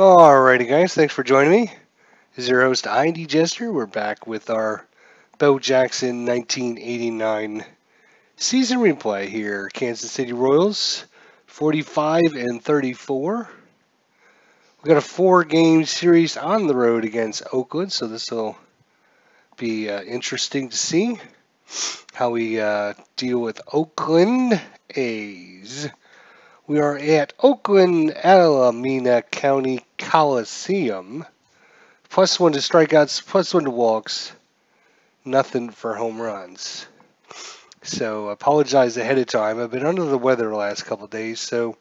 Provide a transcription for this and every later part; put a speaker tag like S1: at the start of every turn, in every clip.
S1: Alrighty guys, thanks for joining me. This is your host ID Jester. We're back with our Bo Jackson 1989 season replay here. Kansas City Royals 45 and 34. We got a 4-game series on the road against Oakland, so this will be interesting to see how we deal with Oakland A's. We are at Oakland, Alameda County Coliseum. +1 to strikeouts, +1 to walks, nothing for home runs. So apologize ahead of time. I've been under the weather the last couple of days, so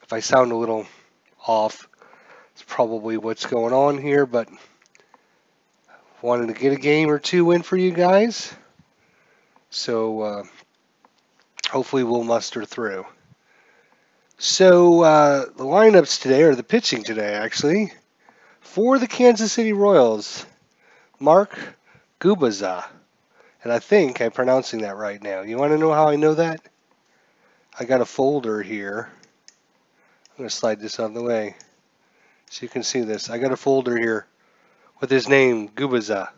S1: if I sound a little off, it's probably what's going on here, but wanted to get a game or two in for you guys. So hopefully we'll muster through. So the lineups today, or the pitching today actually, for the Kansas City Royals, Mark Gubaza. And I think I'm pronouncing that right now. You want to know how I know that? I got a folder here. I'm going to slide this out of the way so you can see this. I got a folder here with his name, Gubaza,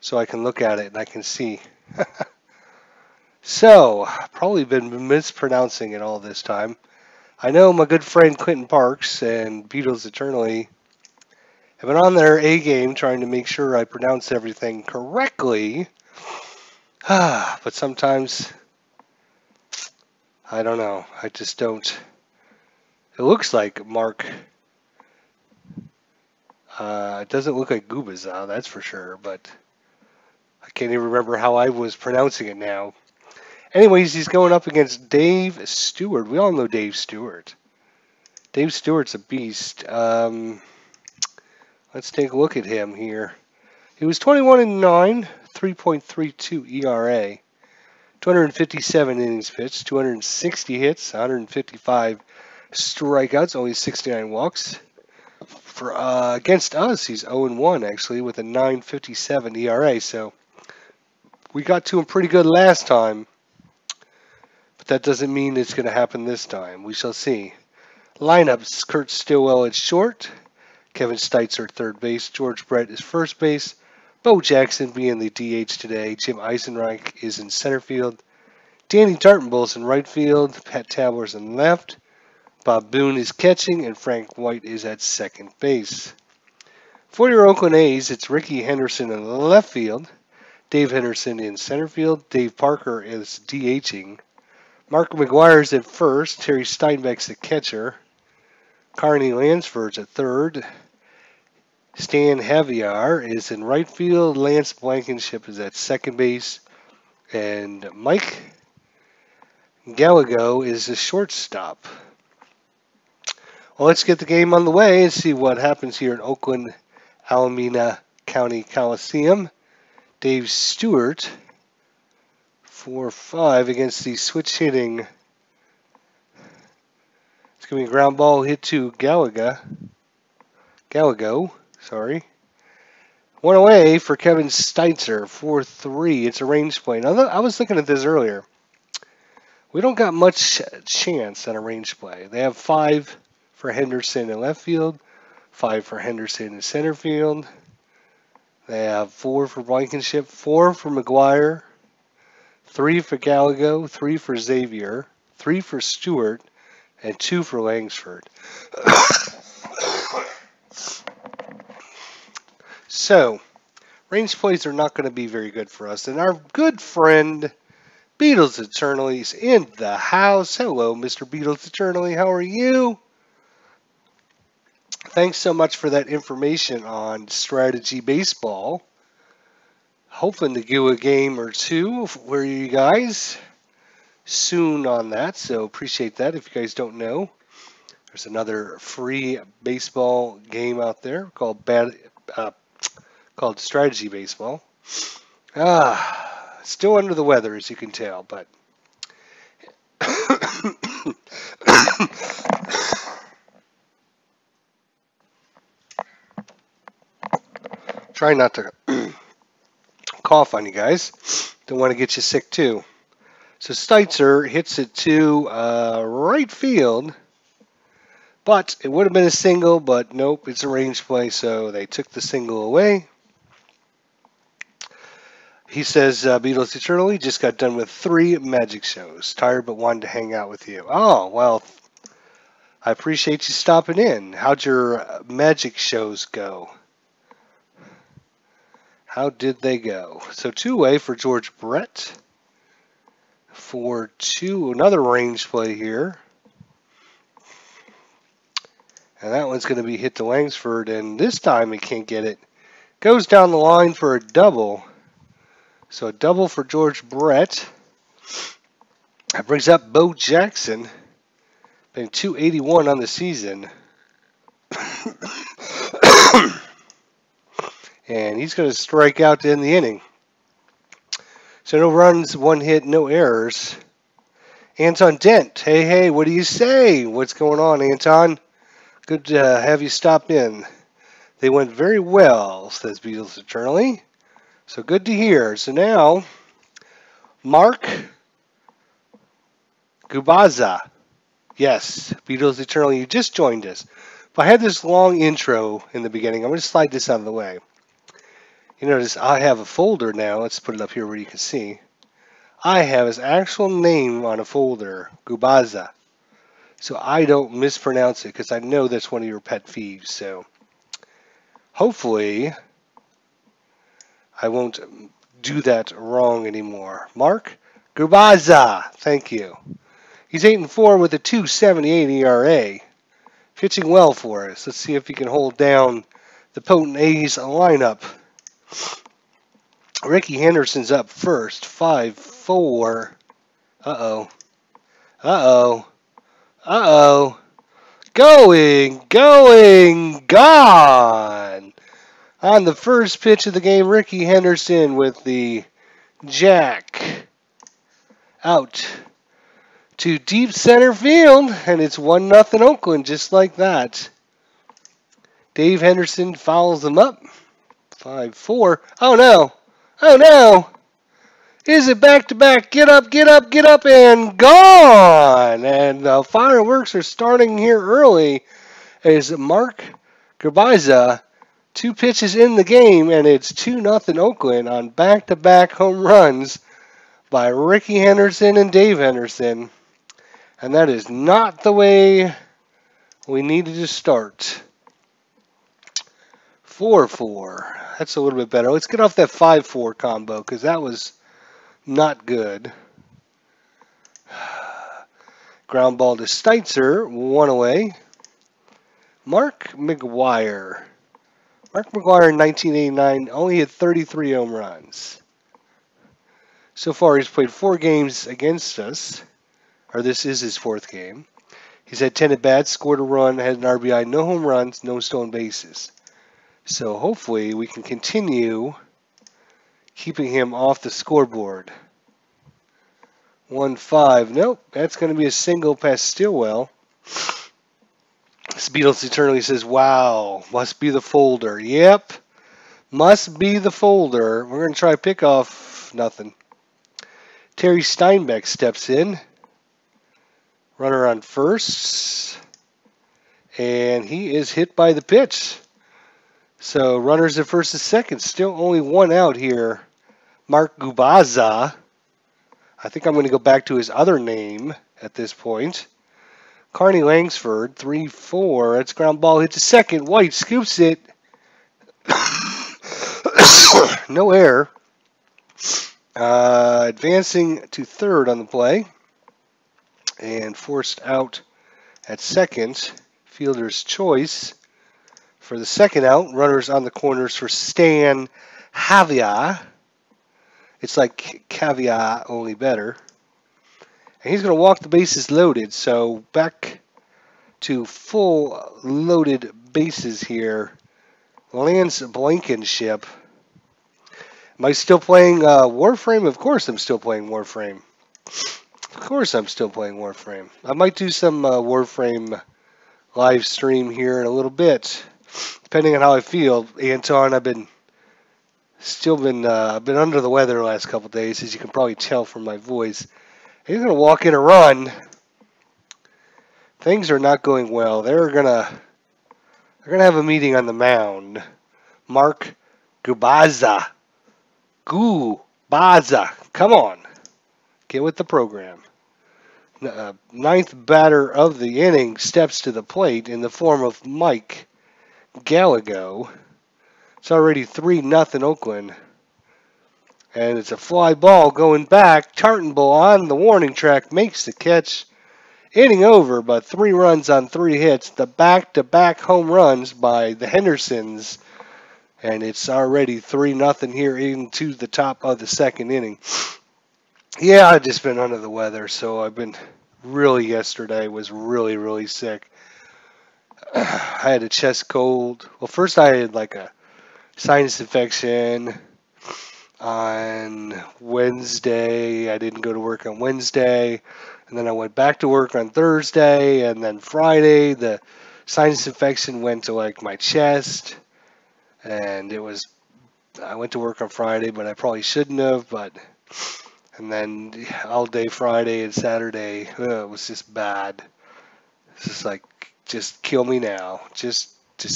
S1: so I can look at it and I can see. So, probably been mispronouncing it all this time. I know my good friend Clinton Parks and Beatles Eternally have been on their A game trying to make sure I pronounce everything correctly. But sometimes, I don't know. I just don't. It looks like Mark. It doesn't look like Gubaza, that's for sure. But I can't even remember how I was pronouncing it now. Anyways, he's going up against Dave Stewart. We all know Dave Stewart. Dave Stewart's a beast. Let's take a look at him here. He was 21-9, 3.32 ERA, 257 innings pitched, 260 hits, 155 strikeouts, only 69 walks. For against us, he's 0-1 actually with a 9.57 ERA. So we got to him pretty good last time. But that doesn't mean it's going to happen this time. We shall see. Lineups: Kurt Stillwell at short, Kevin Steitzer third base, George Brett is first base, Bo Jackson being the DH today, Jim Eisenreich is in center field, Danny Tartenbull's in right field, Pat Tabler's in left, Bob Boone is catching, and Frank White is at second base. For your Oakland A's, it's Ricky Henderson in the left field, Dave Henderson in center field, Dave Parker is DHing, Mark McGuire's at first, Terry Steinbeck's at catcher, Carney Lansford's at third, Stan Javier is in right field, Lance Blankenship is at second base, and Mike Gallego is the shortstop. Well, let's get the game on the way and see what happens here in Oakland, Alameda County Coliseum. Dave Stewart, 4-5 against the switch hitting. It's going to be a ground ball hit to Gallego. One away for Kevin Steitzer, 4-3. It's a range play. Now, I was looking at this earlier. We don't got much chance on a range play. They have 5 for Henderson in left field, 5 for Henderson in center field. They have 4 for Blankenship, 4 for McGuire, 3 for Gallego, 3 for Xavier, 3 for Stewart, and 2 for Langsford. So, range plays are not going to be very good for us. And our good friend, Beatles Eternally, is in the house. Hello, Mr. Beatles Eternally. How are you? Thanks so much for that information on strategy baseball. Hoping to do a game or two for you guys soon on that, so appreciate that. If you guys don't know, there's another free baseball game out there called Strategy Baseball. Still under the weather, as you can tell, but try not to cough on you guys. Don't want to get you sick too. So Steitzer hits it to right field. But it would have been a single, but nope, it's a range play, so they took the single away. He says, Beatles Eternally just got done with 3 magic shows. Tired but wanted to hang out with you. Oh, well, I appreciate you stopping in. How'd your magic shows go? How did they go? So 2-way for George Brett. For 2, another range play here. And that one's going to be hit to Langsford, and this time he can't get it. Goes down the line for a double. So a double for George Brett. That brings up Bo Jackson. Been 281 on the season. And he's going to strike out to end the inning. So no runs, 1 hit, no errors. Anton Dent. Hey, what do you say? What's going on, Anton? Good to have you stop in. They went very well, says Beatles Eternally. So good to hear. So now, Mark Gubaza. Yes, Beatles Eternally, you just joined us. But I had this long intro in the beginning. I'm going to slide this out of the way. You notice I have a folder now. Let's put it up here where you can see. I have his actual name on a folder, Gubaza. So I don't mispronounce it because I know that's one of your pet peeves. So hopefully I won't do that wrong anymore. Mark Gubaza, thank you. He's 8-4 with a 2.78 ERA. Pitching well for us. Let's see if he can hold down the potent A's lineup. Ricky Henderson's up first. 5-4. Uh-oh. Going, gone. On the first pitch of the game, Ricky Henderson with the jack out to deep center field, and it's 1-0 Oakland, just like that. Dave Henderson fouls them up. 5-4. Oh no! Is it back-to-back? Get up, and gone! And the fireworks are starting here early as Mark Gubaza, 2 pitches in the game, and it's 2-0 Oakland on back-to-back home runs by Ricky Henderson and Dave Henderson. And that is not the way we needed to start. 4-4. That's a little bit better. Let's get off that 5-4 combo because that was not good. Ground ball to Steitzer, 1 away. Mark McGwire. Mark McGwire in 1989 only hit 33 home runs. So far he's played 4 games against us. Or this is his 4th game. He's had 10 at-bats, scored a run, had an RBI, no home runs, no stolen bases. So hopefully we can continue keeping him off the scoreboard. 1-5. Nope, that's going to be a single past Stillwell. Beatles Eternally says, wow, must be the folder. Yep, must be the folder. We're going to try pickoff. Nothing. Terry Steinbeck steps in. Runner on first. And he is hit by the pitch. So runners at first and second. Still only 1 out here. Mark Gubaza. I think I'm going to go back to his other name at this point. Carney Langsford, 3-4. That's ground ball hit to second. White scoops it. No error. Advancing to third on the play. And forced out at second. Fielder's choice. For the second out, runners on the corners for Stan Javier. It's like caviar, only better. And he's going to walk the bases loaded. So back to full loaded bases here. Lance Blankenship. Am I still playing Warframe? Of course I'm still playing Warframe. Of course I'm still playing Warframe. I might do some Warframe live stream here in a little bit. Depending on how I feel. Anton, I've been under the weather the last couple days, as you can probably tell from my voice. He's going to walk in a run. things are not going well. They're gonna have a meeting on the mound. Mark Gubaza. Gubaza. Come on. Get with the program. Ninth batter of the inning steps to the plate in the form of Mike Gallego. It's already 3-0 Oakland. And it's a fly ball going back. Tartanbull on the warning track makes the catch. Inning over, but 3 runs on 3 hits. The back-to-back home runs by the Hendersons. And it's already 3-0 here into the top of the second inning. Yeah, I've just been under the weather, so I've been yesterday was really sick. I had a chest cold. Well, first I had like a sinus infection on Wednesday. I didn't go to work on Wednesday. And then I went back to work on Thursday. And then Friday, the sinus infection went to like my chest. And I went to work on Friday, but I probably shouldn't have. And then all day Friday and Saturday, it was just bad. It's just like, just kill me now. Just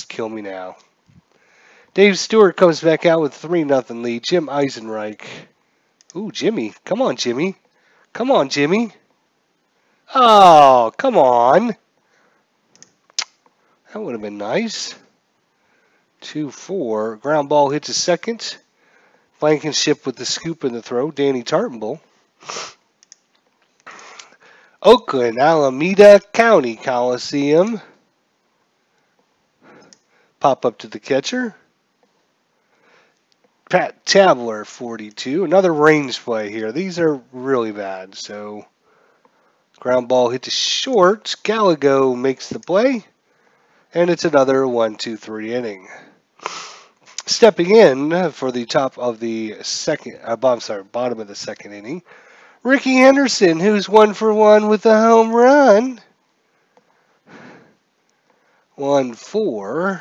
S1: kill me now. Dave Stewart comes back out with 3-0 lead. Jim Eisenreich. Ooh, Jimmy. Come on, Jimmy. Come on, Jimmy. Oh, come on. That would have been nice. 2-4. Ground ball hits a second. Blankenship with the scoop in the throw. Danny Tartanbull. Oakland, Alameda County Coliseum. Pop up to the catcher. Pat Tabler, 42. Another range play here. These are really bad. So, ground ball hit to short. Gallego makes the play. And it's another 1-2-3 inning. Stepping in for the top of the bottom of the second inning, Ricky Henderson, who's 1 for 1 with a home run. 1-4.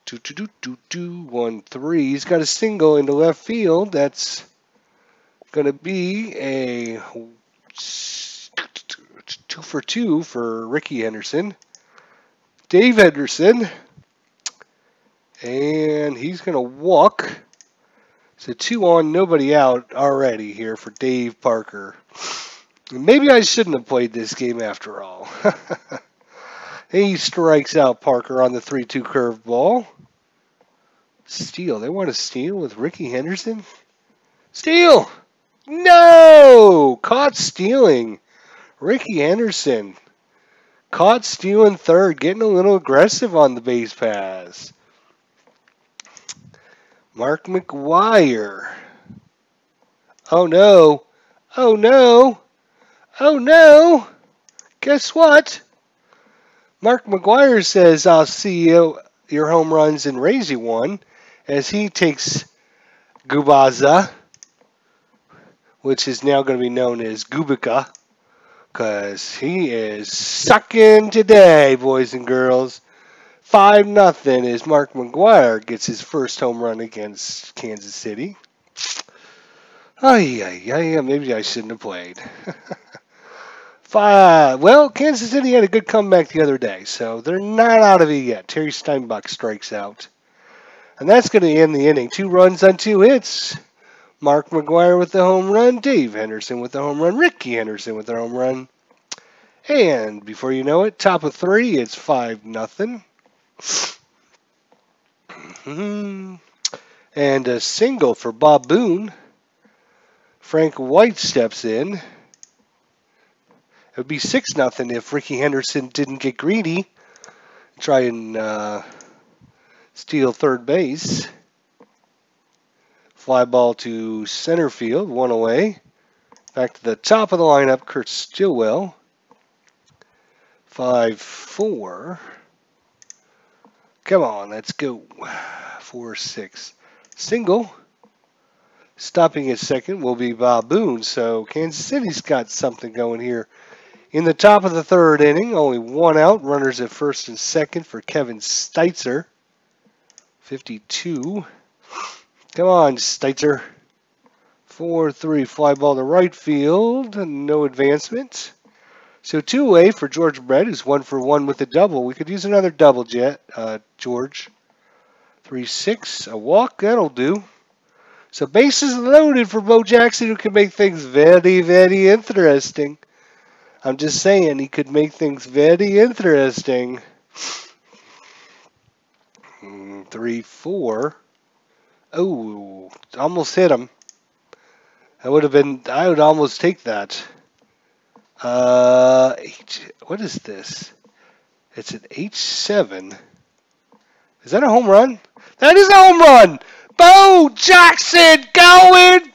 S1: 1-3. He's got a single into left field. That's going to be a 2 for 2 for Ricky Henderson. Dave Henderson. And he's going to walk. So 2 on, nobody out already here for Dave Parker. Maybe I shouldn't have played this game after all. He strikes out Parker on the 3-2 curveball. Steal. They want to steal with Ricky Henderson? Steal! No! Caught stealing. Ricky Henderson. Caught stealing third. Getting a little aggressive on the base pass. Mark McGuire. Oh no. Oh no. Oh no. Guess what? Mark McGuire says, I'll see you your home runs and raise you one, as he takes Gubaza, which is now going to be known as Gubica, because he is sucking today, boys and girls. 5-0 as Mark McGuire gets his first home run against Kansas City. Maybe I shouldn't have played. Well, Kansas City had a good comeback the other day, so they're not out of it yet. Terry Steinbach strikes out. And that's going to end the inning. 2 runs on 2 hits. Mark McGuire with the home run. Dave Henderson with the home run. Ricky Henderson with the home run. And before you know it, top of 3, it's 5-0. And a single for Bob Boone. Frank White steps in. It would be 6-0 if Ricky Henderson didn't get greedy. Try and steal third base. Fly ball to center field, 1 away. Back to the top of the lineup, Kurt Stillwell. 5-4. Come on, let's go. 4-6. Single. Stopping at second will be Bob Boone. So Kansas City's got something going here. In the top of the third inning, only 1 out. Runners at first and second for Kevin Steitzer. 52. Come on, Steitzer. 4-3. Fly ball to right field. No advancement. So 2 away for George Brett, who's 1 for 1 with a double. We could use another double, George. 3-6, a walk, that'll do. So bases loaded for Bo Jackson, who can make things very, very interesting. I'm just saying, he could make things very interesting. 3-4. Oh, almost hit him. I would almost take that. What is this? It's an H7. Is that a home run? That is a home run! Bo Jackson going!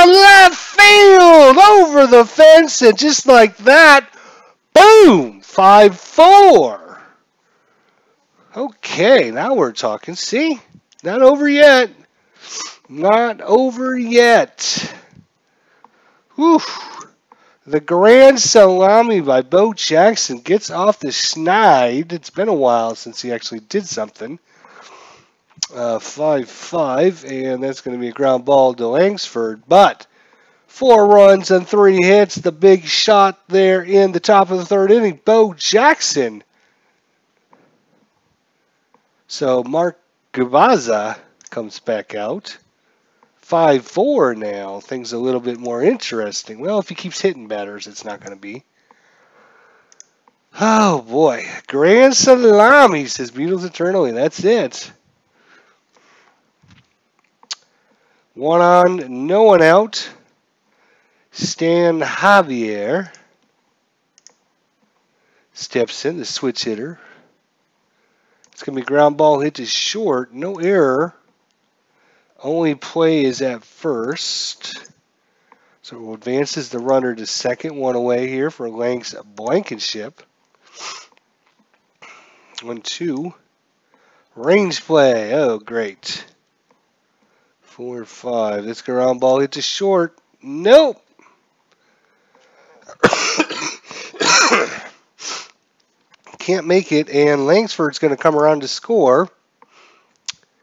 S1: Left field! Over the fence, and just like that, boom! 5-4. Okay, now we're talking. See? Not over yet. Not over yet. Whew. The grand salami by Bo Jackson gets off the schneid. It's been a while since he actually did something. 5-5, and that's going to be a ground ball to Langsford. But 4 runs and 3 hits. The big shot there in the top of the 3rd inning. Bo Jackson. So Mark Gubaza comes back out. 5-4 now. Things a little bit more interesting. Well, if he keeps hitting batters, it's not going to be. Oh, boy. Grand salami, says Beatles eternally. That's it. 1 on, no one out. Stan Javier steps in, the switch hitter. It's going to be ground ball hit to short. No error. Only play is at first. So it advances the runner to second. 1 away here for Lanks Blankenship. 1-2. Range play. Oh, great. 4-5. This ground ball hit to short. Nope. Can't make it, and Langsford's going to come around to score.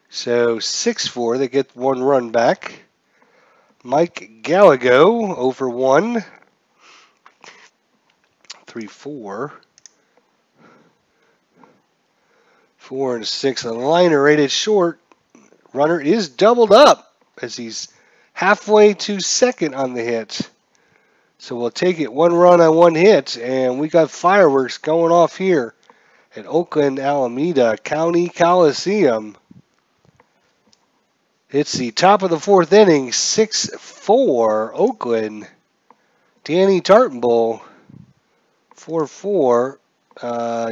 S1: So 6-4, they get 1 run back. Mike Gallego over 1. 3-4. 4-6. A liner rated short. Runner is doubled up as he's halfway to second on the hit. So we'll take it 1 run on 1 hit, and we got fireworks going off here at Oakland Alameda County Coliseum. It's the top of the 4th inning, 6-4 Oakland. Danny Tartenbull, 4-4.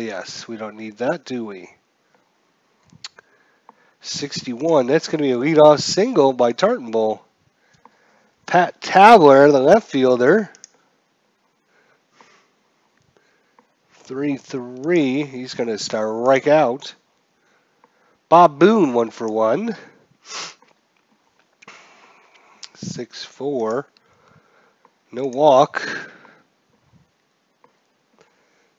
S1: Yes, we don't need that, do we? 61. That's going to be a leadoff single by Tartenbull. Pat Tabler, the left fielder. 3-3. He's going to strike out. Bob Boone, 1 for 1. 6-4. No walk.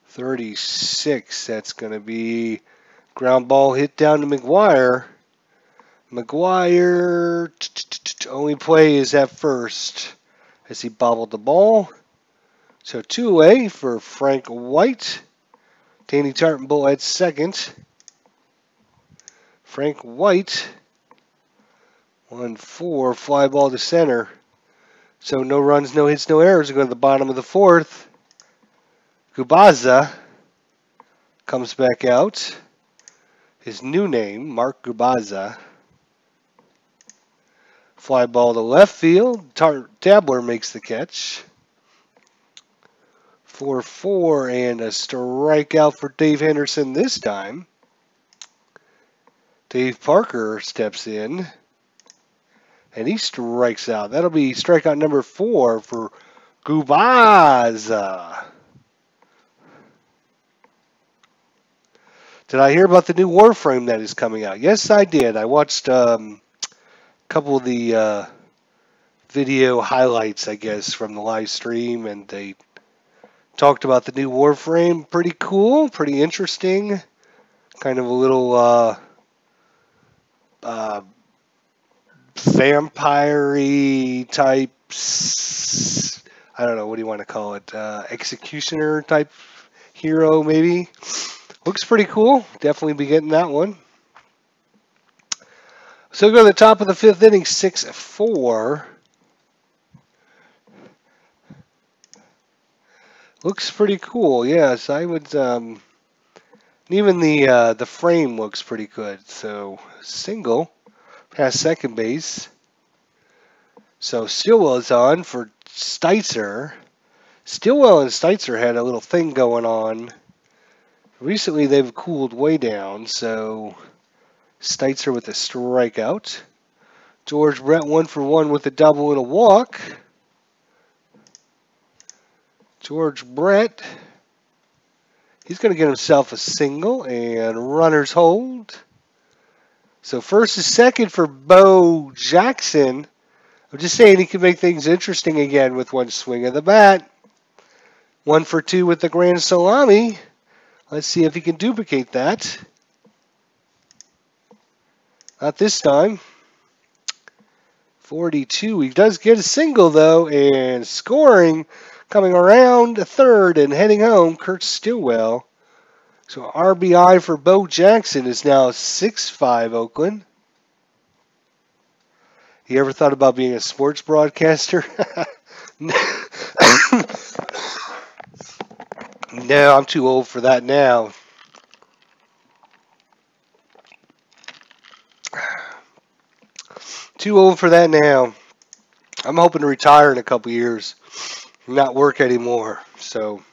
S1: 36. That's going to be ground ball hit down to McGuire. McGuire, only play is at first as he bobbled the ball. So 2 away for Frank White. Danny Tartenbull at second. Frank White. 1-4, fly ball to center. So no runs, no hits, no errors. We go to the bottom of the 4th. Gubaza comes back out. His new name, Mark Gubaza. Fly ball to left field. Tabler makes the catch. 4-4 and a strikeout for Dave Henderson this time. Dave Parker steps in. And he strikes out. That'll be strikeout number 4 for Gubaza. Did I hear about the new Warframe that is coming out? Yes, I did. I watched a couple of the video highlights, I guess, from the live stream, and they talked about the new Warframe. Pretty cool, pretty interesting. Kind of a little vampire-y type. I don't know, what do you want to call it? Executioner type hero, maybe. Looks pretty cool. Definitely be getting that one. So we go to the top of the fifth inning, 6-4. Looks pretty cool. Yes, I would. Even the frame looks pretty good. So single past second base. So Stillwell is on for Steitzer. Stillwell and Steitzer had a little thing going on. Recently, they've cooled way down. So Steitzer with a strikeout. George Brett 1-for-1 with a double and a walk. George Brett, he's going to get himself a single and runners hold. So first and second for Bo Jackson. I'm just saying he can make things interesting again with one swing of the bat. 1-for-2 with the grand salami. Let's see if he can duplicate that. Not this time. 42. He does get a single, though, and scoring coming around third and heading home, Kurt Stillwell. So RBI for Bo Jackson is now 6-5 Oakland. You ever thought about being a sports broadcaster? No, I'm too old for that now. Too old for that now. I'm hoping to retire in a couple years, not work anymore. So,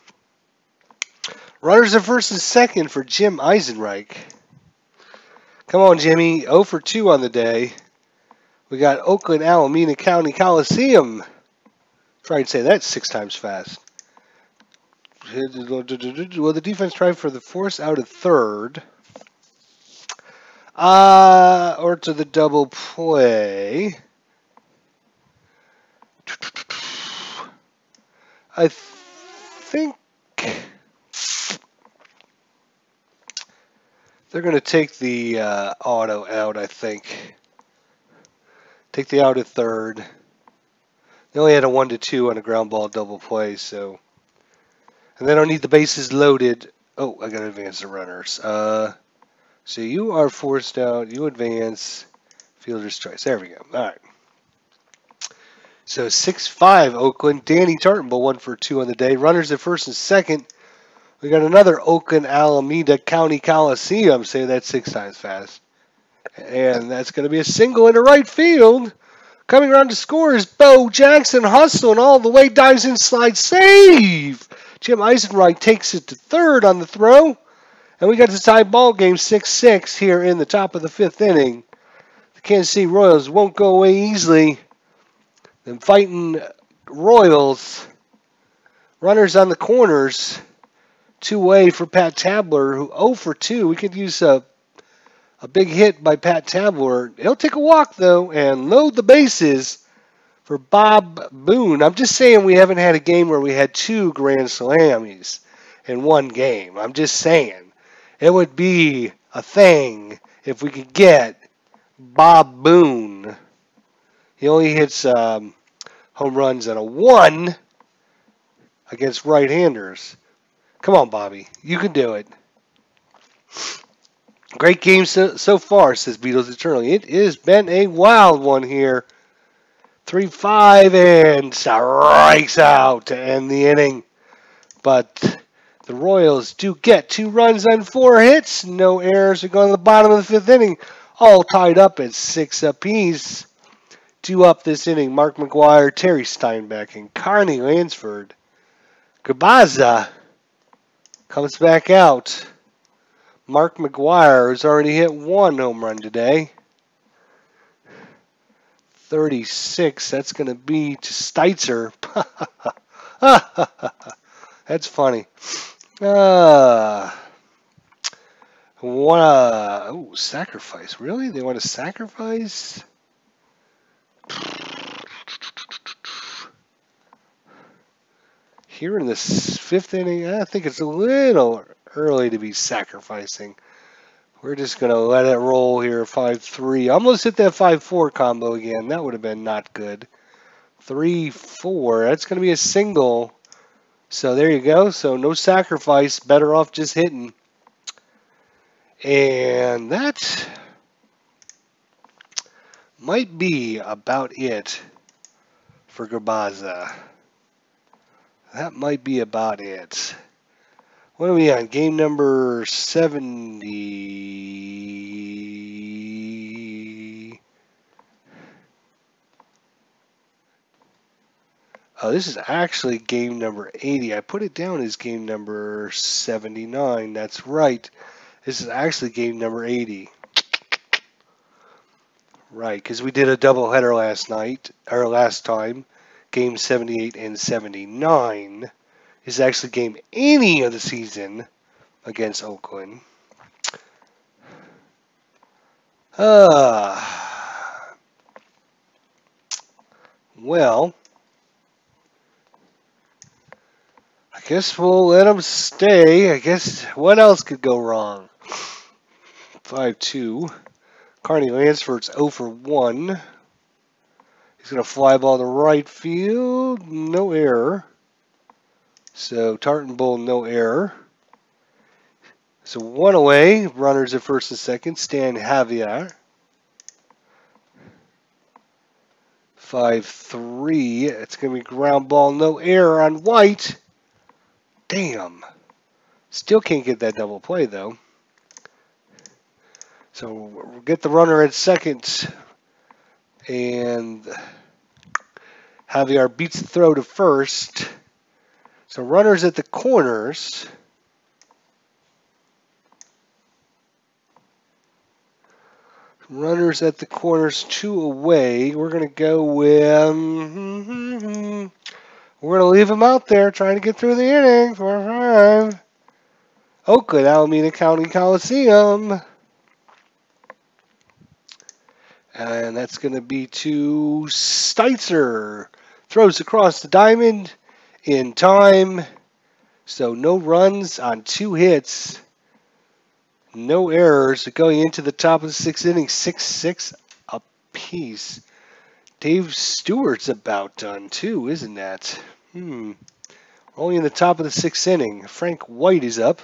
S1: runners at first and second for Jim Eisenreich. Come on, Jimmy. 0-for-2 on the day. We got Oakland, Alameda County Coliseum. Try and say that 6 times fast. Well, the defense tried for the force out of third. Or to the double play. I think they're going to take the auto out, I think. Take the out at third. They only had a 1-2 on a ground ball double play, so. And they don't need the bases loaded. Oh, I got to advance the runners. So you are forced out. You advance. Fielder's choice. There we go. All right. So 6-5 Oakland. Danny Tartanbull 1-for-2 on the day. Runners at first and second. We got another Oakland, Alameda County Coliseum. Say that 6 times fast. And that's going to be a single into right field. Coming around to score is Bo Jackson, hustling all the way, dives in, slide, save. Jim Eisenreich takes it to third on the throw. And we got to tie ball game 6-6 here in the top of the fifth inning. The Kansas City Royals won't go away easily. The fighting Royals. Runners on the corners. 2-way for Pat Tabler, who 0-for-2. We could use a big hit by Pat Tabler. He'll take a walk, though, and load the bases for Bob Boone. I'm just saying we haven't had a game where we had 2 grand slams in one game. I'm just saying. It would be a thing if we could get Bob Boone. He only hits home runs at a 1 against right-handers. Come on, Bobby. You can do it. Great game so far, says Beatles Eternally. It has been a wild one here. 3-5 and strikes out to end the inning. But the Royals do get 2 runs on 4 hits. No errors. We're going to the bottom of the fifth inning. All tied up at 6 apiece. 2 up this inning. Mark McGuire, Terry Steinbeck, and Carney Lansford. Gabaza comes back out. Mark McGuire has already hit 1 home run today. 36. That's going to be to Steitzer. That's funny. Sacrifice. Really? They want to sacrifice? Here in this fifth inning, I think it's a little early to be sacrificing. We're just going to let it roll here, 5-3. Almost hit that 5-4 combo again. That would have been not good. 3, 4. That's going to be a single. So there you go. So no sacrifice. Better off just hitting. And that might be about it for Grabaza. That might be about it. What are we on? Game number 70. Oh, this is actually game number 80. I put it down as game number 79. That's right. This is actually game number 80. Right, because we did a doubleheader last night, or last time. Game 78 and 79. This is actually game 80 of the season against Oakland. Well, I guess we'll let them stay. I guess what else could go wrong? 5-2. Carney Lansford's 0 for 1. He's going to fly ball to right field. No error. So Tartan Bull, no error. So 1 away. Runners at first and second. Stan Javier. 5-3. It's going to be ground ball, no error on White. Damn. Still can't get that double play, though. So we'll get the runner at second. And Javier beats the throw to first. So runners at the corners. Runners at the corners, 2 away. We're going to go with... we're going to leave him out there trying to get through the inning. 4-5. Oakland, Alameda County Coliseum. And that's going to be to Steitzer. Throws across the diamond in time. So no runs on 2 hits. No errors. Going into the top of the 6th inning, 6-6 apiece. Dave Stewart's about done too, isn't that? Only in the top of the 6th inning. Frank White is up.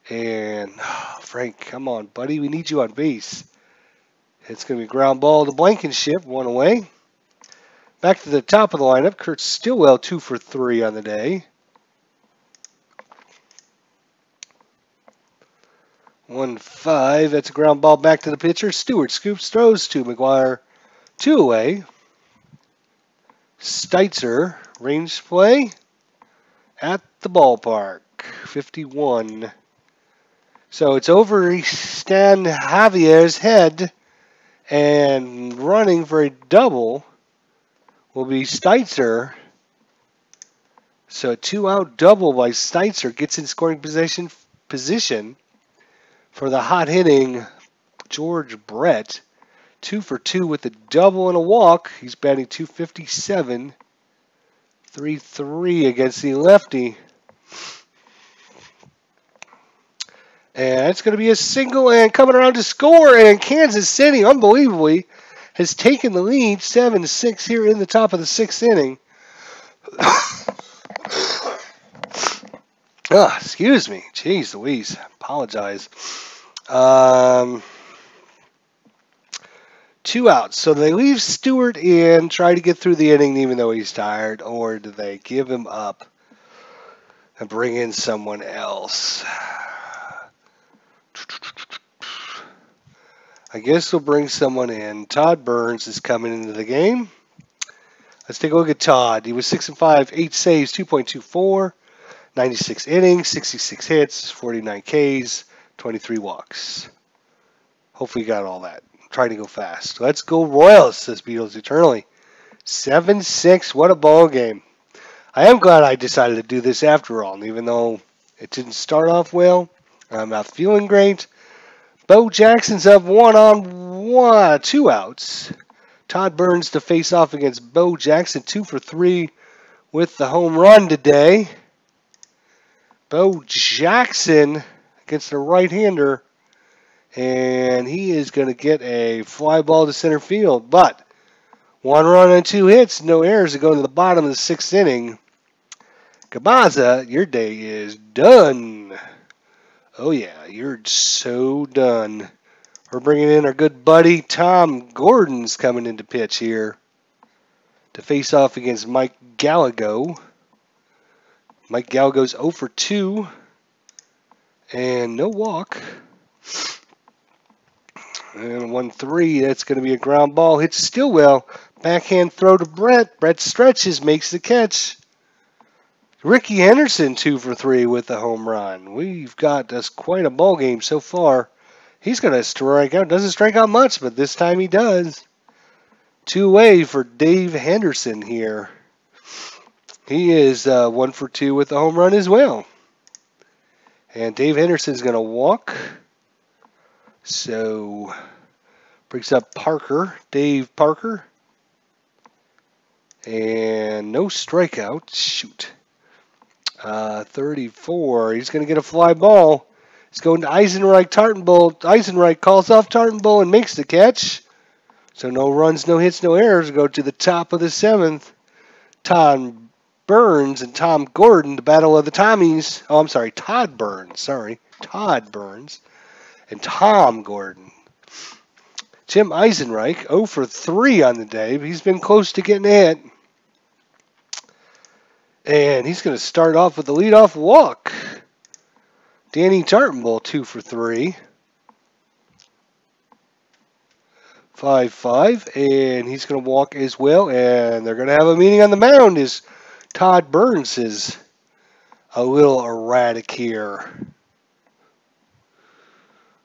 S1: And Frank, come on, buddy. We need you on base. It's going to be ground ball to Blankenship, 1 away. Back to the top of the lineup. Kurt Stillwell, 2 for 3 on the day. 1-5. That's a ground ball back to the pitcher. Stewart scoops, throws to McGuire. 2 away. Steitzer, range play at the ballpark. 51. So it's over Stan Javier's head. And running for a double will be Steitzer. So a 2-out double by Steitzer gets in scoring position for the hot-hitting George Brett. 2 for 2 with a double and a walk. He's batting .257. 3-3 against the lefty. And it's going to be a single and coming around to score. And Kansas City, unbelievably, has taken the lead 7-6 here in the top of the 6th inning. Excuse me. Jeez Louise. Apologize. 2 outs. So they leave Stewart in, try to get through the inning even though he's tired, or do they give him up and bring in someone else? I guess we'll bring someone in. Todd Burns is coming into the game. Let's take a look at Todd. He was 6-5, 8 saves, 2.24, 96 innings, 66 hits, 49 Ks, 23 walks. Hopefully you got all that. Trying to go fast. Let's go Royals, says Beatles eternally. 7-6. What a ball game. I am glad I decided to do this after all, even though it didn't start off well. I'm not feeling great. Bo Jackson's up 1-on-1, 2 outs. Todd Burns to face off against Bo Jackson, 2 for 3 with the home run today. Bo Jackson against a right-hander, and he is going to get a fly ball to center field. But 1 run and 2 hits, no errors to go to the bottom of the 6th inning. Kabaza, your day is done. Oh yeah, you're so done. We're bringing in our good buddy Tom Gordon's coming into pitch here to face off against Mike Gallego. Mike Gallagher's 0 for 2 and no walk. And 1-3, that's going to be a ground ball. Hits Stillwell. Backhand throw to Brett. Brett stretches, makes the catch. Ricky Henderson 2 for 3 with a home run. We've got us quite a ball game so far. He's going to strike out. Doesn't strike out much, but this time he does. 2 away for Dave Henderson here. He is 1 for 2 with a home run as well. And Dave Henderson's going to walk. So brings up Parker, Dave Parker. And no strikeout. Shoot. 34. He's going to get a fly ball. It's going to Eisenreich, Tartenbull. Eisenreich calls off Tartenbull and makes the catch. So no runs, no hits, no errors. Go to the top of the 7th. Todd Burns and Tom Gordon, the battle of the Tommies. Oh, I'm sorry, Todd Burns. Sorry, Todd Burns and Tom Gordon. Jim Eisenreich, 0 for 3 on the day. He's been close to getting a hit. And he's going to start off with a leadoff walk. Danny Tartenbull, 2 for 3. 5-5, and he's going to walk as well. And they're going to have a meeting on the mound as Todd Burns is a little erratic here.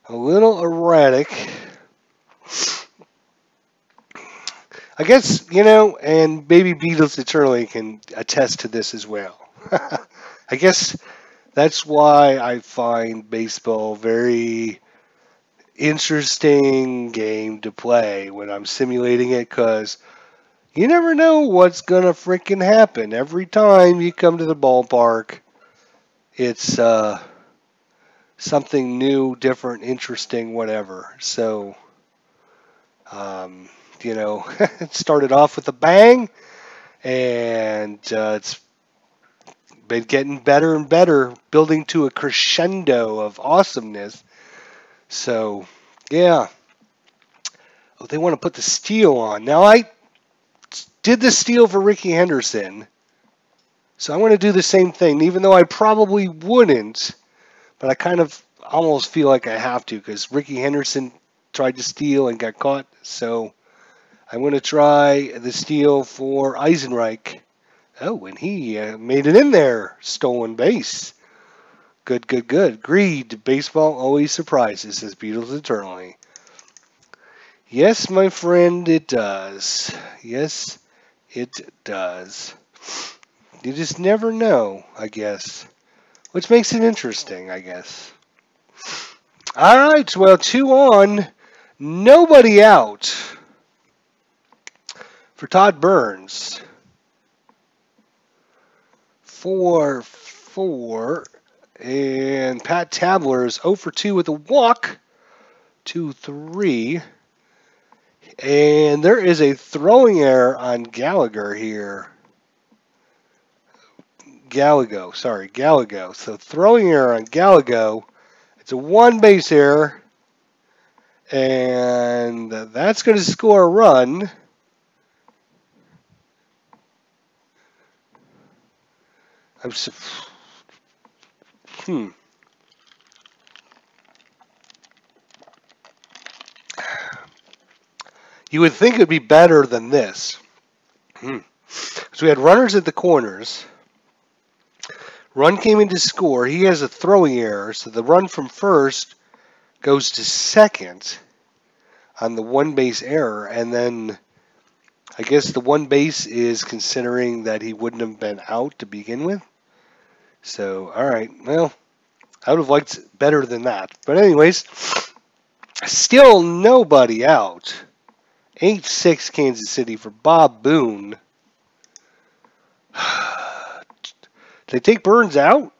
S1: A little erratic. I guess, and Baby Beatles Eternally can attest to this as well. I guess that's why I find baseball very interesting game to play when I'm simulating it, because you never know what's going to freaking happen. Every time you come to the ballpark, it's something new, different, interesting, whatever. So, it started off with a bang, and it's been getting better and better, building to a crescendo of awesomeness. So, yeah. Oh, they want to put the steal on. Now, I did the steal for Ricky Henderson, so I want to do the same thing, even though I probably wouldn't, but I kind of almost feel like I have to, because Ricky Henderson tried to steal and got caught, so I'm going to try the steal for Eisenreich. Oh, and he made it in there. Stolen base. Good, good, good. Greed. Baseball always surprises, says Beatles Eternally. Yes, my friend, it does. Yes, it does. You just never know, I guess. Which makes it interesting, I guess. All right, well, 2 on. Nobody out for Todd Burns. 4-4. And Pat Tabler is 0 for 2 with a walk. 2-3. And there is a throwing error on Gallagher here. Gallego. So throwing error on Gallego. It's a 1-base error. And that's going to score a run. You would think it would be better than this. So we had runners at the corners. Run came in to score. He has a throwing error, so the run from first goes to second on the 1-base error, and then I guess the 1 base is considering that he wouldn't have been out to begin with. So, all right, well, I would have liked better than that. But anyways, still nobody out. 8-6 Kansas City for Bob Boone. Did they take Burns out?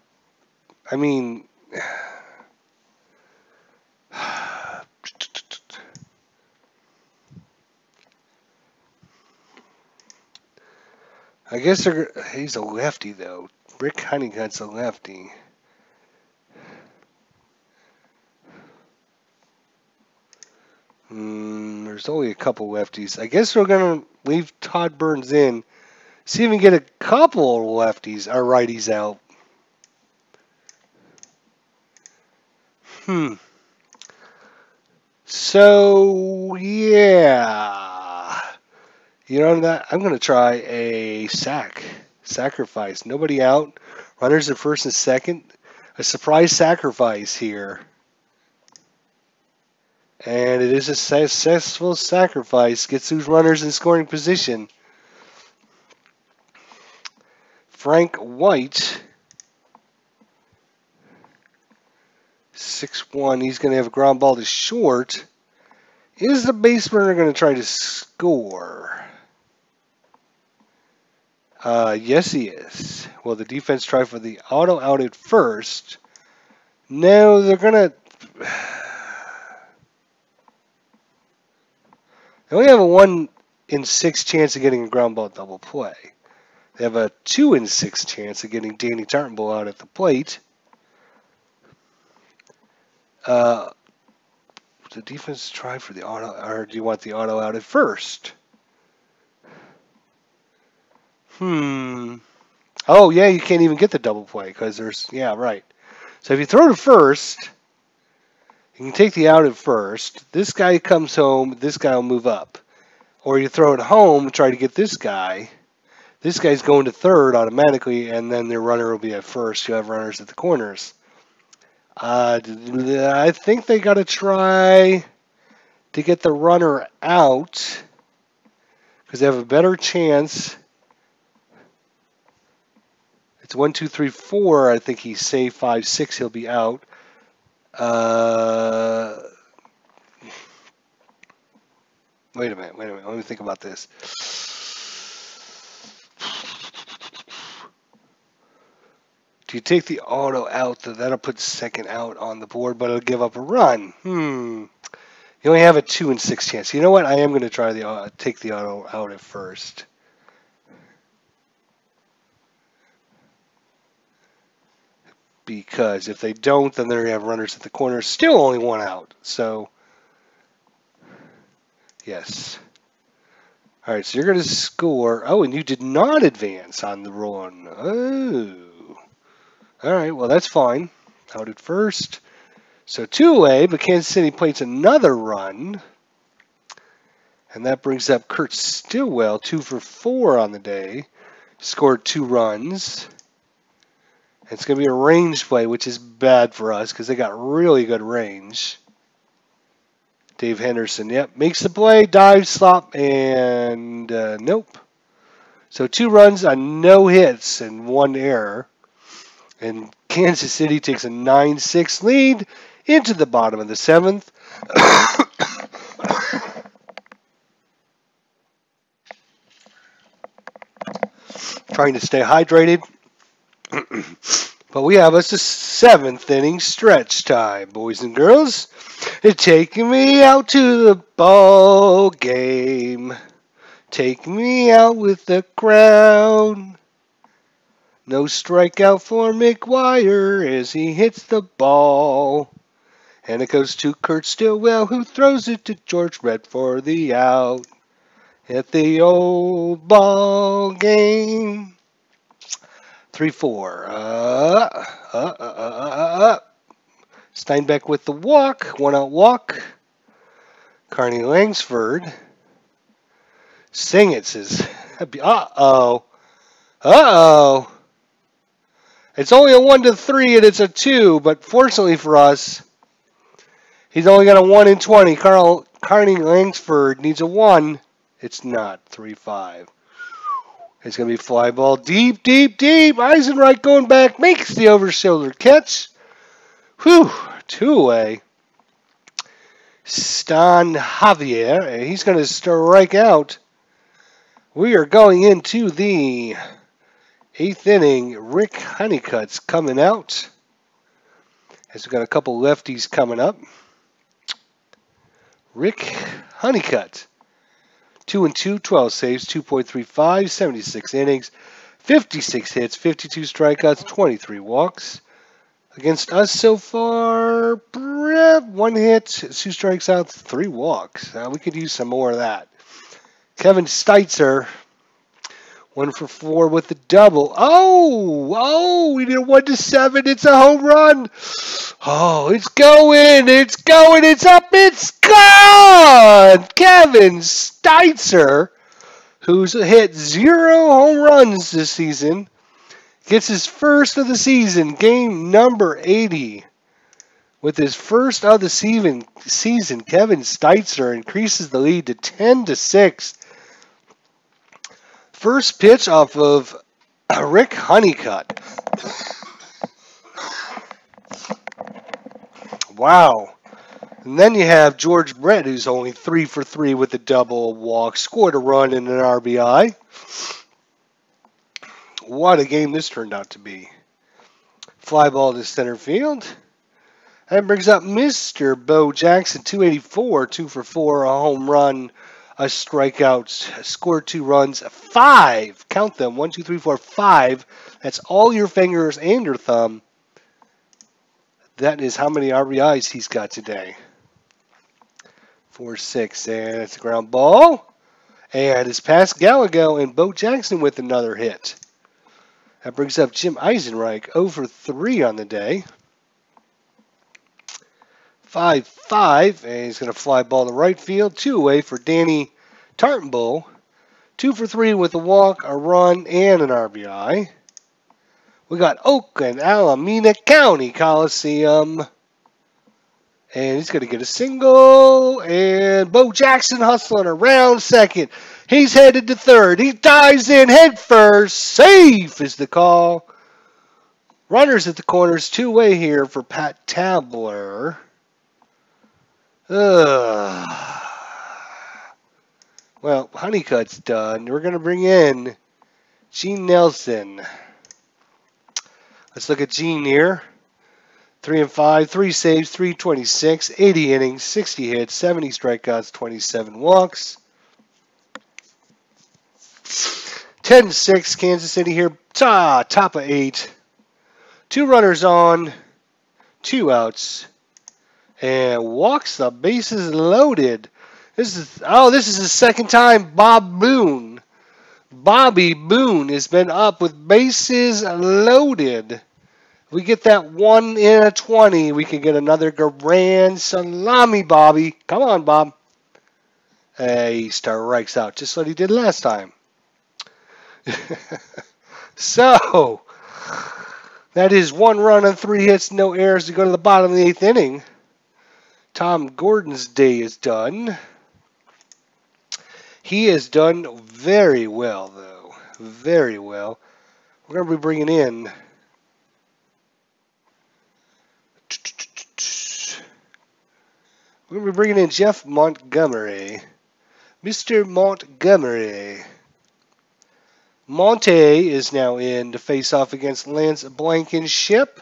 S1: I mean, I guess he's a lefty, though. Rick Honeycutt's a lefty. There's only a couple lefties. I guess we're going to leave Todd Burns in. See if we can get a couple lefties or righties out. So, yeah. You know that I'm going to try a sacrifice. Nobody out. Runners at first and second. A surprise sacrifice here. And it is a successful sacrifice. Gets those runners in scoring position. Frank White, 6'1". He's going to have a ground ball to short. Is the base runner going to try to score? Yes, he is. Will the defense try for the auto out at first? No, they're going to... They only have a 1 in 6 chance of getting a ground ball double play. They have a 2 in 6 chance of getting Danny Tartanbull out at the plate. The defense try for the auto, or do you want the auto out at first? Oh, yeah, you can't even get the double play because there's, yeah, right. So if you throw to first, you can take the out at first. This guy comes home, this guy will move up. Or you throw it home, try to get this guy. This guy's going to third automatically, and then their runner will be at first. You have runners at the corners. I think they got to try to get the runner out because they have a better chance. It's 1, 2, 3, 4. I think he's safe. 5, 6. He'll be out. Wait a minute. Let me think about this. Do you take the auto out? That'll put second out on the board, but it'll give up a run. You only have a 2 in 6 chance. You know what? I am going to try take the auto out at first. Because if they don't, then they're going to have runners at the corner. Still only 1 out. So, yes. All right, so you're going to score. Oh, and you did not advance on the run. Oh. All right, well, that's fine. Out at first. So 2 away, but Kansas City plays another run. And that brings up Kurt Stillwell, 2 for 4 on the day. Scored 2 runs. It's going to be a range play, which is bad for us because they got really good range. Dave Henderson, yep, makes the play, dive, slop, and nope. So 2 runs on no hits and 1 error. And Kansas City takes a 9-6 lead into the bottom of the 7th. Trying to stay hydrated. But we have us a 7th inning stretch time, boys and girls. It's taking me out to the ball game. Take me out with the crowd. No strikeout for McGuire as he hits the ball. And it goes to Kurt Stillwell, who throws it to George Brett for the out. At the old ball game. 3-4. Steinbeck with the walk. 1 out walk. Carney Langsford. Sing it says. Uh-oh. Uh-oh. It's only a 1-3 and it's a 2, but fortunately for us, he's only got a 1 in 20. Carney Langsford needs a 1. It's not. 3-5. It's going to be fly ball deep, deep, deep. Eisenreich going back, makes the over-shoulder catch. Whew, 2 away. Stan Javier, and he's going to strike out. We are going into the 8th inning. Rick Honeycutt's coming out. As we've got a couple lefties coming up. Rick Honeycutt. 2 and 2, 12 saves, 2.35, 76 innings, 56 hits, 52 strikeouts, 23 walks. Against us so far, 1 hit, 2 strikes out, 3 walks. We could use some more of that. Kevin Steitzer, 1 for 4 with the double. Oh, we did a 1-7. It's a home run. Oh, it's going, it's up, it's gone. Kevin Steitzer, who's hit 0 home runs this season, gets his first of the season, game number 80. With his first of the season, Kevin Steitzer increases the lead to 10-6. First pitch off of Rick Honeycutt. Wow. And then you have George Brett, who's only 3 for 3 with a double, walk, scored a run and an RBI. What a game this turned out to be. Fly ball to center field. That brings up Mr. Bo Jackson, 284, 2 for 4, a home run, a strikeout, scored 2 runs, 5. Count them, 1, 2, 3, 4, 5. That's all your fingers and your thumb. That is how many RBIs he's got today. 4, 6, and it's a ground ball. And it's past Gallagher and Bo Jackson with another hit. That brings up Jim Eisenreich, 0 for 3 on the day. 5-5, and he's going to fly ball to right field. 2 away for Danny Tartenbull. 2 for 3 with a walk, a run, and an RBI. We got Oakland, Alameda County Coliseum. And he's going to get a single. And Bo Jackson hustling around second. He's headed to third. He dives in head first. Safe is the call. Runners at the corners, 2 away here for Pat Tabler. Well, Honeycutt's done. We're going to bring in Gene Nelson. Let's look at Gene here. 3 and 5, 3 saves, 326, 80 innings, 60 hits, 70 strikeouts, 27 walks. 10-6, Kansas City here. Top of 8. 2 runners on, 2 outs. And walks, the bases loaded. This is the second time Bobby Boone has been up with bases loaded. We get that 1 in a 20. We can get another grand salami, Bobby. Come on, Bob. He strikes out just like he did last time. So, that is 1 run on 3 hits, no errors to go to the bottom of the 8th inning. Tom Gordon's day is done. He has done very well, though. Very well. We're going to be bringing in... We're going to be bringing in Jeff Montgomery. Mr. Montgomery. Monte is now in to face off against Lance Blankenship.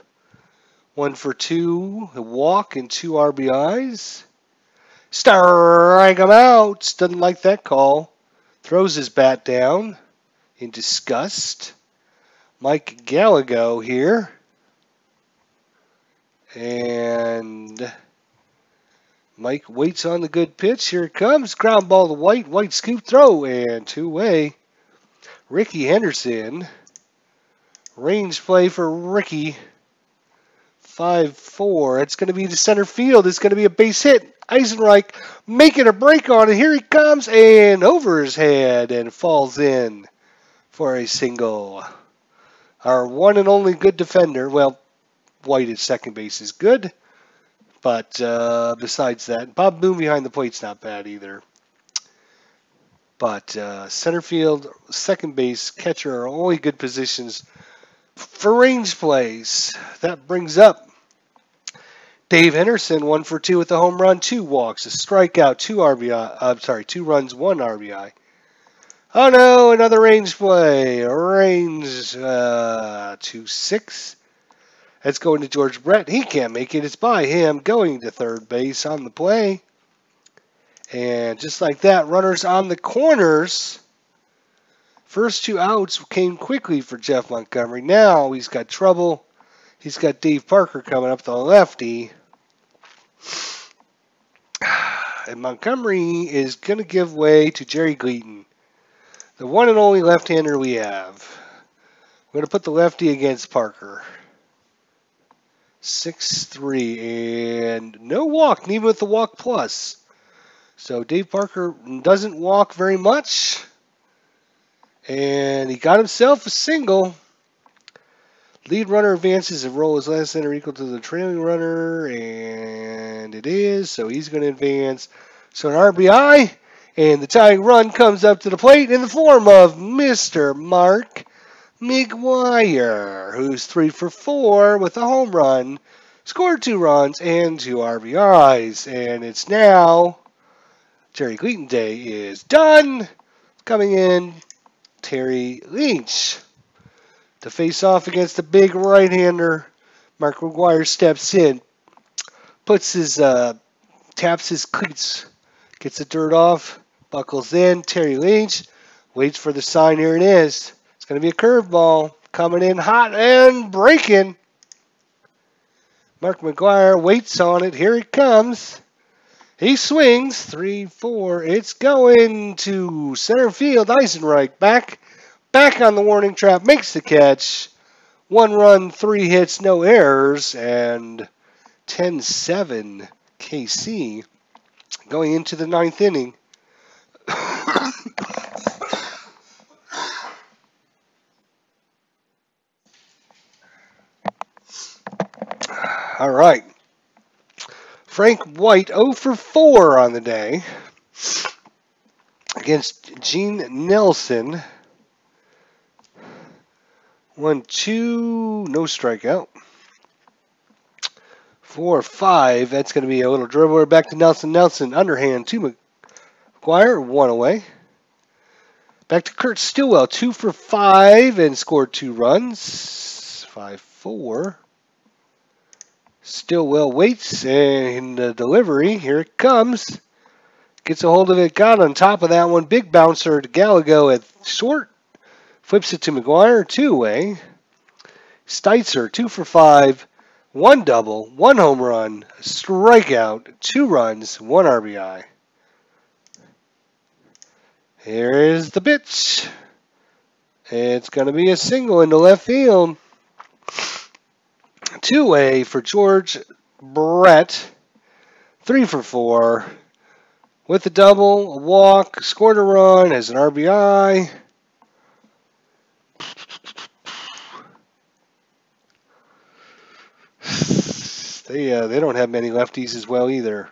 S1: 1 for 2, a walk and 2 RBIs. Strike him out. Doesn't like that call. Throws his bat down in disgust. Mike Gallagher here. And Mike waits on the good pitch. Here it comes. Ground ball to White. White scoop throw and 2 away. Ricky Henderson. Range play for Ricky. 5-4. It's going to be to center field. It's going to be a base hit. Eisenreich making a break on it. Here he comes and over his head and falls in for a single. Our one and only good defender. Well, White at second base is good. But besides that, Bob Boone behind the plate's not bad either. But center field, second base, catcher are only good positions for range plays. That brings up Dave Henderson, 1 for 2 with a home run, 2 walks, a strikeout, 2 runs, 1 RBI. Oh no, another range play. Range 2-6. That's going to George Brett. He can't make it. It's by him going to third base on the play. And just like that, runners on the corners. First two outs came quickly for Jeff Montgomery. Now he's got trouble. He's got Dave Parker coming up the lefty. And Montgomery is going to give way to Jerry Gleaton, the one and only left-hander we have. We're going to put the lefty against Parker. 6-3, and no walk, even with the walk plus. So Dave Parker doesn't walk very much, and he got himself a single. Lead runner advances and roll is less than or equal to the trailing runner, and it is, so he's going to advance. So an RBI, and the tying run comes up to the plate in the form of Mr. Mark McGwire, who's 3 for 4 with a home run, scored 2 runs and 2 RBIs, and it's now Terry Gleaton Day is done. Coming in, Terry Leach. To face off against the big right-hander, Mark McGwire steps in, puts his, taps his cleats, gets the dirt off, buckles in. Terry Leach waits for the sign. Here it is. It's going to be a curveball coming in hot and breaking. Mark McGwire waits on it. Here it comes. He swings. 3-4. It's going to center field. Eisenreich back on the warning track, makes the catch. 1 run, 3 hits, no errors, and 10-7 KC going into the 9th inning. All right. Frank White 0 for 4 on the day against Gene Nelson. 1-2, no strikeout. 4-5, that's going to be a little dribbler. Back to Nelson. Nelson, underhand to McGwire, 1 away. Back to Kurt Stillwell, 2 for 5 and scored 2 runs. 5-4. Stillwell waits, and the delivery, here it comes. Gets a hold of it, got on top of that one. Big bouncer to Gallego at short. Flips it to McGwire, 2 away. Steitzer, 2 for 5, 1 double, 1 home run, a strikeout, 2 runs, 1 RBI. Here is the pitch. It's going to be a single into left field. 2 away for George Brett. 3 for 4. With a double, a walk, scored a run, has an RBI. They don't have many lefties as well either.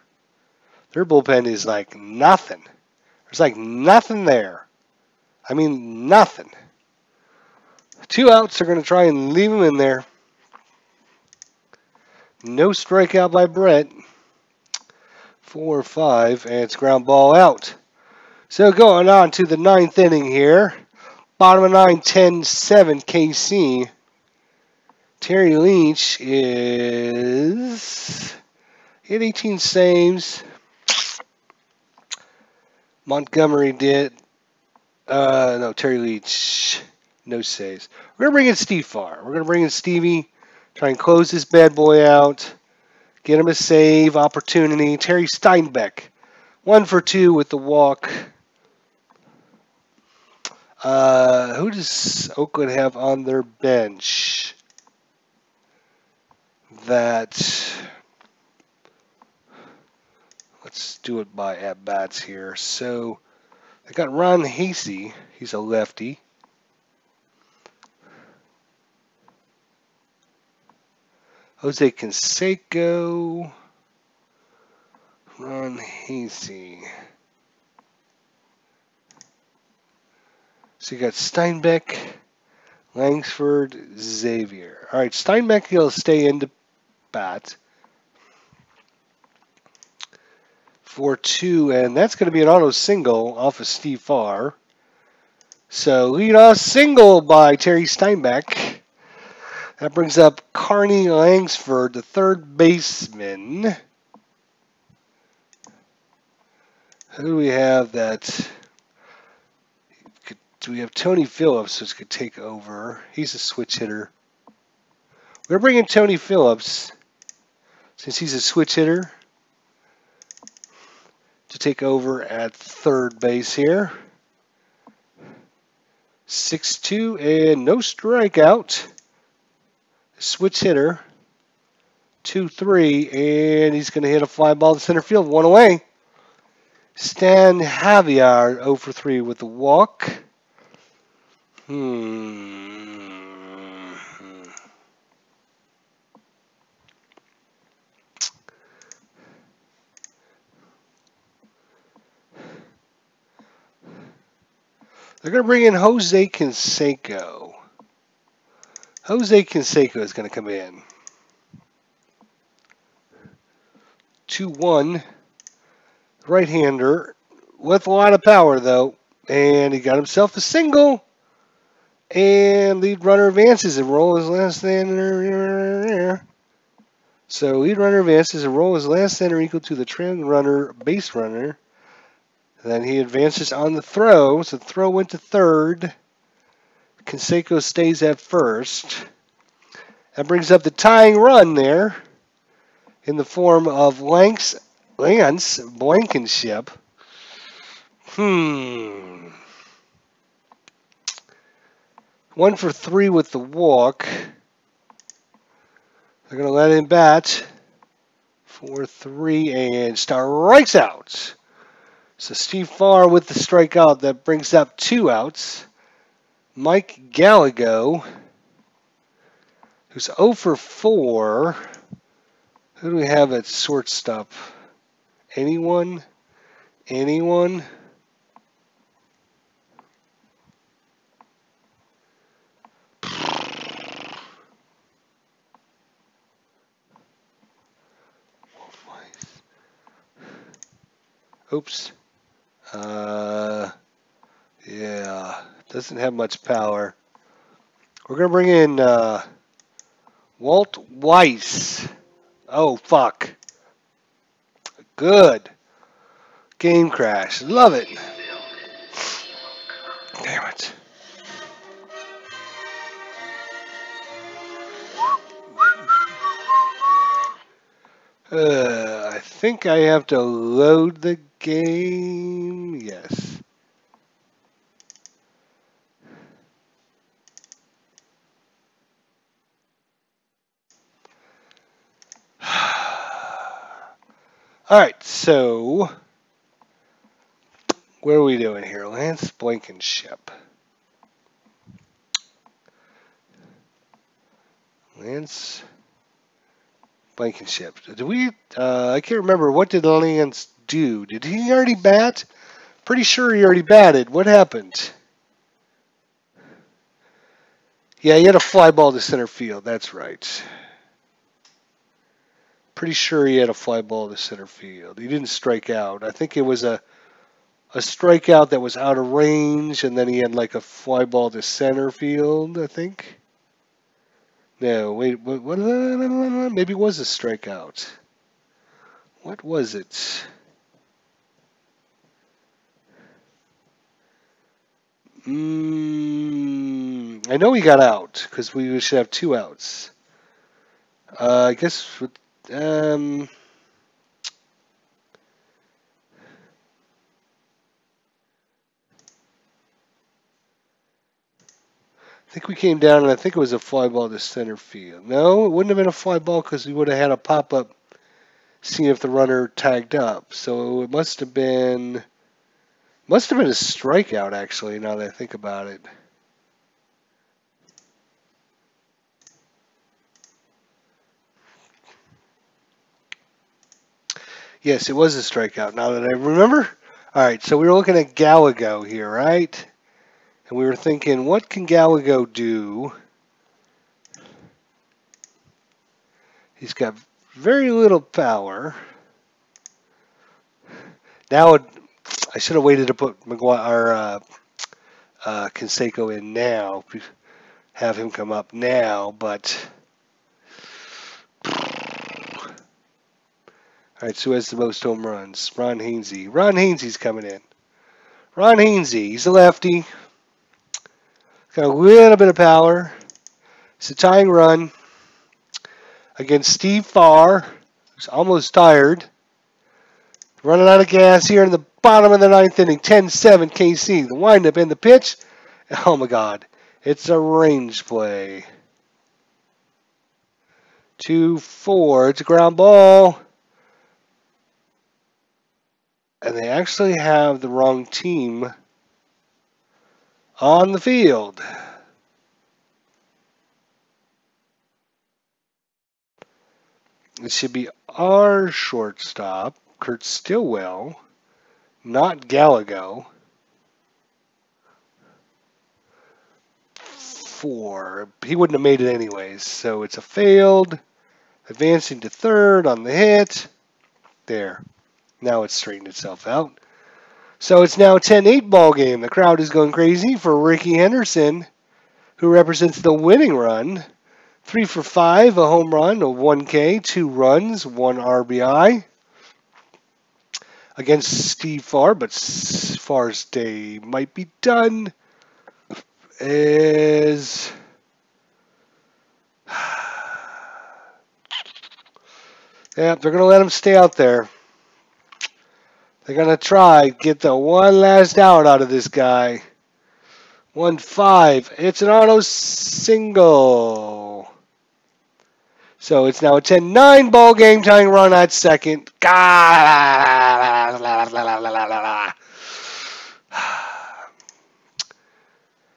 S1: Their bullpen is like nothing. There's like nothing there. I mean, nothing. 2 outs. They're going to try and leave them in there. No strikeout by Brett. 4-5, and it's ground ball out. So going on to the 9th inning here. Bottom of 9, 10-7 KC. Terry Leach is hit 18 saves. Montgomery did. No, Terry Leach, no saves. We're going to bring in Steve Farr. We're going to bring in Stevie, try and close this bad boy out. Get him a save opportunity. Terry Steinbeck, 1 for 2 with the walk. Who does Oakland have on their bench? Let's do it by at-bats here. So I got Ron Hasey. He's a lefty. Jose Canseco. Ron Hasey. So you got Steinbeck, Langsford, Xavier. All right, Steinbeck, he'll stay in the bat. 4-2, and that's going to be an auto single off of Steve Farr. So leadoff single by Terry Steinbeck. That brings up Carney Langsford, the third baseman, Who do we have that? Do we have Tony Phillips, who's could take over? He's a switch hitter. We're bringing Tony Phillips, since he's a switch hitter, to take over at third base here. 6-2 and no strikeout. Switch hitter. 2-3, and he's going to hit a fly ball to center field. One away. Stan Javier 0 for 3 with the walk. They're going to bring in Jose Canseco. Jose Canseco is going to come in. 2-1. Right-hander with a lot of power, though. And he got himself a single. And lead runner advances and roll his last center. So lead runner advances and roll his last center equal to the trailing runner, base runner. Then he advances on the throw. So the throw went to third. Canseco stays at first. That brings up the tying run there in the form of Lance Blankenship. 1 for 3 with the walk. They're going to let him bat. 4-3 and strikes out. So Steve Farr with the strikeout. That brings up 2 outs. Mike Gallego, who's 0 for 4. Who do we have at shortstop? Anyone? Anyone? Oops. Yeah, doesn't have much power. We're going to bring in Walt Weiss. Oh, fuck. Good. Game crash. Love it. Damn it. I think I have to load the game. Yes. All right, so what are we doing here? Lance Blankenship. Lance Blankenship. Did we? I can't remember. What did Lance do? Did he already bat? Pretty sure he already batted. What happened? Yeah, he had a fly ball to center field. That's right. Pretty sure he had a fly ball to center field. He didn't strike out. I think it was a strikeout that was out of range, and then he had like a fly ball to center field, I think. No, wait, what maybe it was a strikeout. What was it? I know he got out, because we should have 2 outs. I guess, I think we came down, and I think it was a fly ball to center field. No, it wouldn't have been a fly ball, because we would have had a pop-up seeing if the runner tagged up. So it must have been a strikeout, actually, now that I think about it. Yes, it was a strikeout, now that I remember. All right, so we were looking at Gallego here, right? And we were thinking, what can Gallego do? He's got very little power. Now, I should have waited to put Canseco in now, have him come up now, but... All right, so who has the most home runs? Ron Hainsey. Ron Hainsey's coming in. Ron Hainsey, he's a lefty. Got a little bit of power. It's a tying run against Steve Farr, who's almost tired. Running out of gas here in the bottom of the ninth inning. 10-7 KC. The windup and the pitch. Oh my God. It's a range play. 2-4. It's a ground ball. And they actually have the wrong team on the field. It should be our shortstop, Kurt Stillwell, not Gallego. 4. He wouldn't have made it anyways. So it's a failed. Advancing to third on the hit. There. Now it's straightened itself out. So it's now a 10-8 ball game. The crowd is going crazy for Ricky Henderson, who represents the winning run. 3 for 5, a home run, a 1K, 2 runs, 1 RBI. Against Steve Farr, but Farr's day might be done. Is yeah, they're going to let him stay out there. They're going to try get the one last out of this guy. 1-5. It's an auto single. So it's now a 10-9 ball game, tying run at second.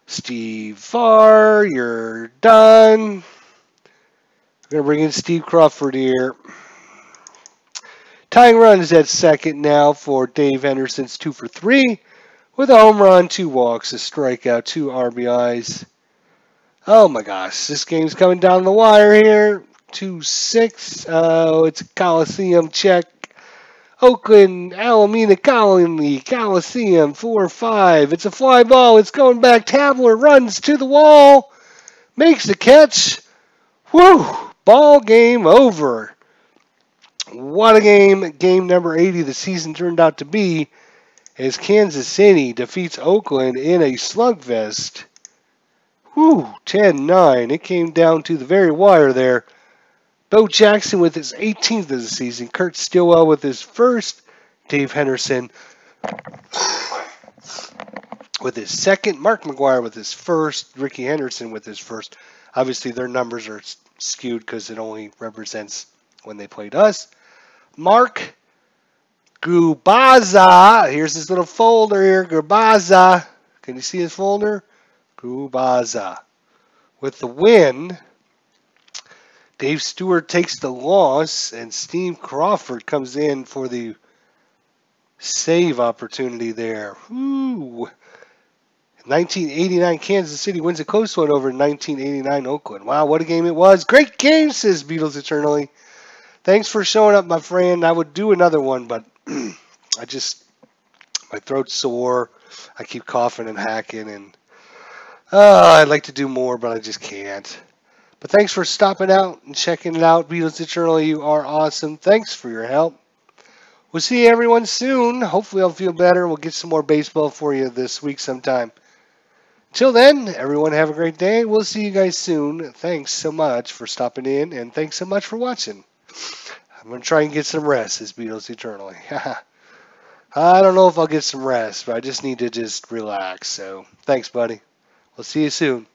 S1: Steve Farr, you're done. We're going to bring in Steve Crawford here. Tying run is at second now for Dave Henderson's 2 for 3 with a home run, 2 walks, a strikeout, 2 RBIs. Oh my gosh, this game's coming down the wire here. 2-6. Oh, it's a Coliseum check. Oakland, Alameda Colony, Coliseum, 4-5. It's a fly ball. It's going back. Tabler runs to the wall. Makes the catch. Whew. Ball game over. What a game. Game number 80 the season turned out to be as Kansas City defeats Oakland in a slugfest. Whew. 10-9. It came down to the very wire there. Bo Jackson with his 18th of the season. Kurt Stillwell with his first. Dave Henderson with his second. Mark McGuire with his first. Ricky Henderson with his first. Obviously, their numbers are skewed because it only represents when they played us. Mark Gubaza. Here's his little folder here. Gubaza. Can you see his folder? Gubaza. With the win. Dave Stewart takes the loss, and Steve Crawford comes in for the save opportunity there. Woo. 1989 Kansas City wins a close one over 1989 Oakland. Wow, what a game it was. Great game, says Beatles Eternally. Thanks for showing up, my friend. I would do another one, but my throat's sore. I keep coughing and hacking, and I'd like to do more, but I just can't. But thanks for stopping out and checking it out. Beatles Eternally, you are awesome. Thanks for your help. We'll see everyone soon. Hopefully I'll feel better. We'll get some more baseball for you this week sometime. Until then, everyone have a great day. We'll see you guys soon. Thanks so much for stopping in, and thanks so much for watching. I'm going to try and get some rest, says Beatles Eternally. I don't know if I'll get some rest, but I just need to just relax. So thanks, buddy. We'll see you soon.